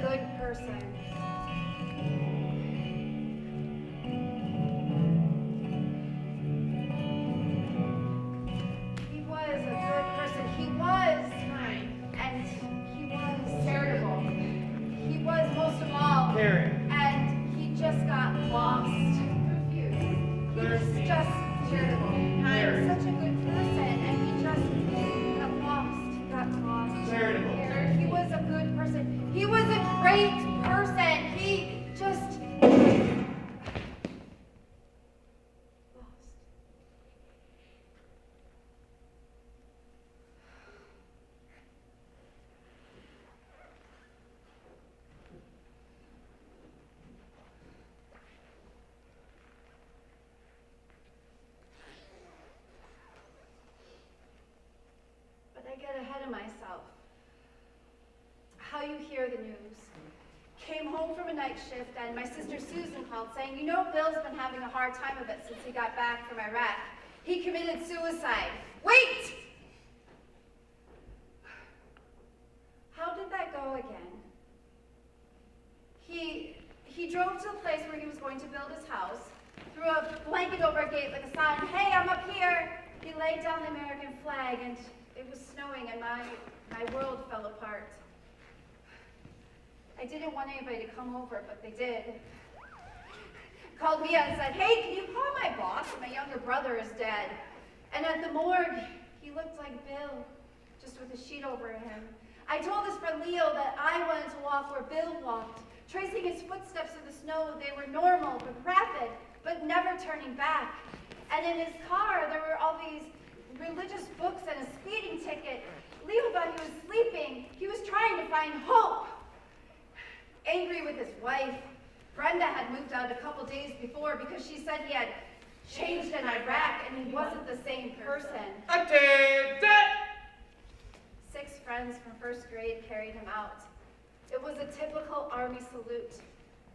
good person. He was a good person. He was kind. And he was charitable. He was most of all. Caring. And he just got lost. He was just charitable. Caring. Such a good person. And he just got lost. He got lost. Charitable. He was a good person. He was a great person. He just lost. But I get ahead of myself. How you hear the news. Came home from a night shift and my sister Susan called saying, you know, Bill's been having a hard time of it since he got back from Iraq. He committed suicide. Wait! How did that go again? He drove to the place where he was going to build his house, threw a blanket over a gate like a sign, hey, I'm up here. He laid down the American flag and it was snowing and my world fell apart. I didn't want anybody to come over, but they did. Called me and said, hey, can you call my boss? My younger brother is dead. And at the morgue, he looked like Bill, just with a sheet over him. I told his friend Leo that I wanted to walk where Bill walked, tracing his footsteps through the snow. They were normal, but rapid, but never turning back. And in his car, there were all these religious books and a speeding ticket. Leo thought he was sleeping. He was trying to find hope. Angry with his wife, Brenda had moved out a couple days before because she said he had changed in Iraq and he wasn't the same person. Attendant! 6 friends from first grade carried him out. It was a typical Army salute.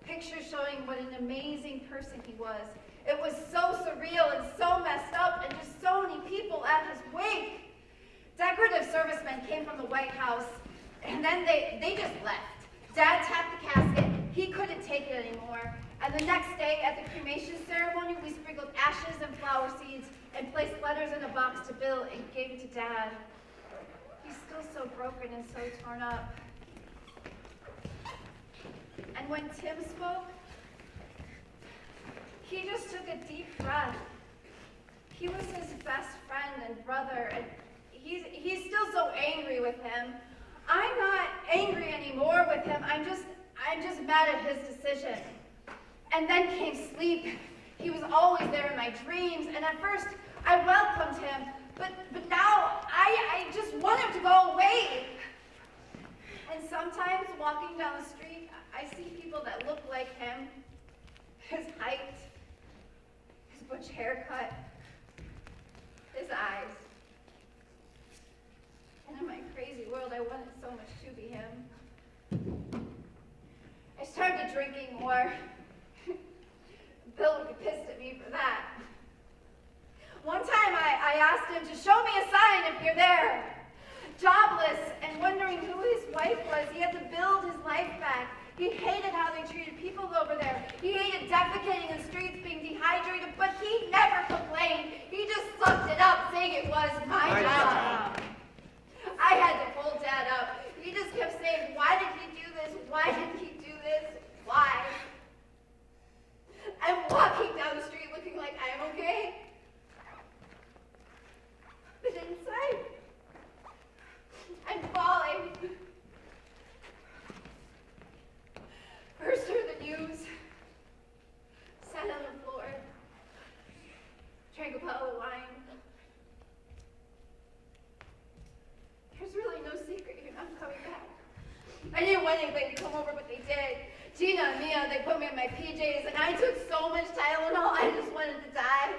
Pictures showing what an amazing person he was. It was so surreal and so messed up and just so many people at his wake. Decorative servicemen came from the White House and then they just left. Dad tapped the casket. He couldn't take it anymore. And the next day at the cremation ceremony, we sprinkled ashes and flower seeds and placed letters in a box to Bill and gave it to Dad. He's still so broken and so torn up. And when Tim spoke, he just took a deep breath. He was his best friend and brother, and he's still so angry with him. I'm not angry anymore with him. I'm just mad at his decision. And then came sleep. He was always there in my dreams, and at first I welcomed him, but now I just want him to go away. And sometimes walking down the street, I see people that look like him. His height, his butch haircut, his eyes. And in my crazy world, I wanted so much to be him. I started drinking more. Bill would be pissed at me for that. One time I asked him to show me a sign if you're there. Jobless and wondering who his wife was, he had to build his life back. He hated how they treated people over there. He hated defecating in the streets, being dehydrated, but he never complained. He just sucked it up, saying it was my job. I had to pull Dad up. He just kept saying, why did he do this? Why did he do this? Why? I'm walking down the street looking like I am okay. But inside, I'm falling. First heard the news, sat on the floor, drank a bottle of wine. There's really no secret you're not coming back. I didn't want anybody to come over, but they did. Gina and Mia, they put me in my PJs, and I took so much Tylenol, I just wanted to die.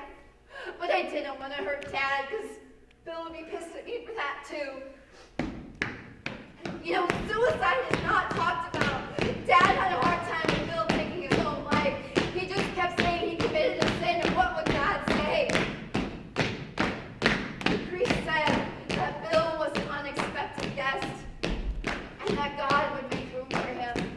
But I didn't want to hurt Dad, because Bill would be pissed at me for that, too. You know, suicide is not talked about. Dad had a hard time with Bill taking his own life. He just kept saying he committed a sin, and what would God say? The priest said that Bill was an unexpected guest, and that God would make room for him.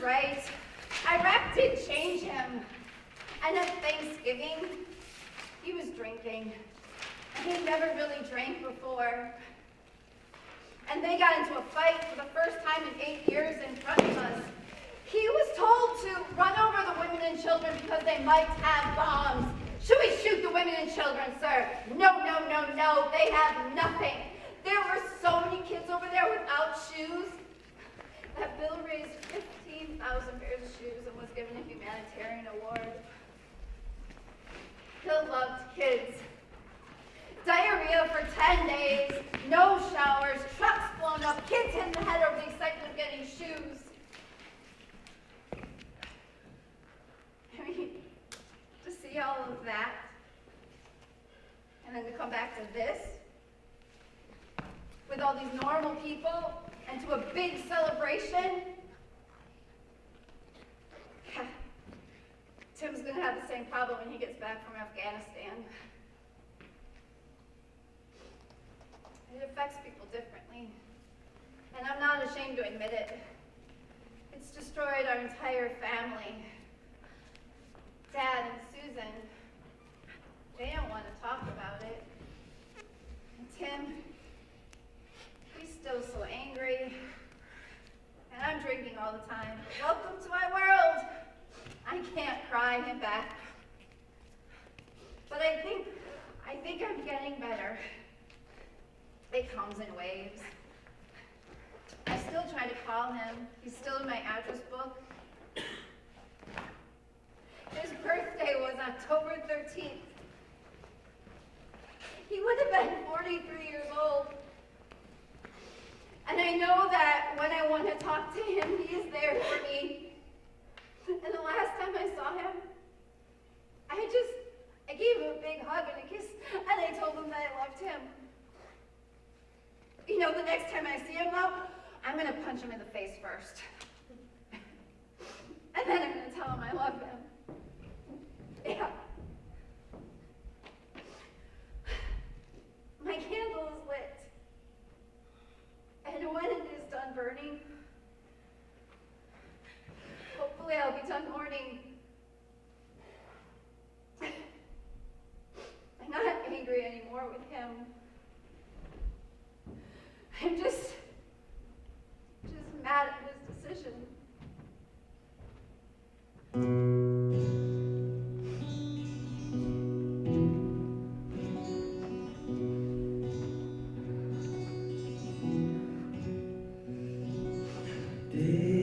right. Iraq did change him. And at Thanksgiving, he was drinking. And he never really drank before. And they got into a fight for the first time in 8 years in front of us. He was told to run over the women and children because they might have bombs. Should we shoot the women and children, sir? No, no, no, no, they have nothing. There were so many kids over there without shoes. That bill raised 15,000 pairs of shoes and was given a humanitarian award. Bill loved kids. Diarrhea for 10 days, no showers, trucks blown up, kids hit in the head over the excitement of getting shoes. I mean, to see all of that, and then to come back to this, with all these normal people, and to a big celebration. Yeah. Tim's gonna have the same problem when he gets back from Afghanistan. It affects people differently, and I'm not ashamed to admit it. It's destroyed our entire family. Dad and Susan, they don't want to talk about it. And Tim, he's still so angry, and I'm drinking all the time. Welcome to my world. I can't cry him back, but I think I'm getting better. It comes in waves. I still try to call him. He's still in my address book. His birthday was October 13th. He would have been 43 years old. And I know that when I want to talk to him, he is there for me. And the last time I saw him, I gave him a big hug and a kiss, and I told him that I loved him. You know, the next time I see him, though, I'm going to punch him in the face first. And then I'm going to tell him I love him. Yeah. My candle is lit. And when it is done burning, hopefully I'll be done mourning. I'm not angry anymore with him. I'm just mad at his decision. Day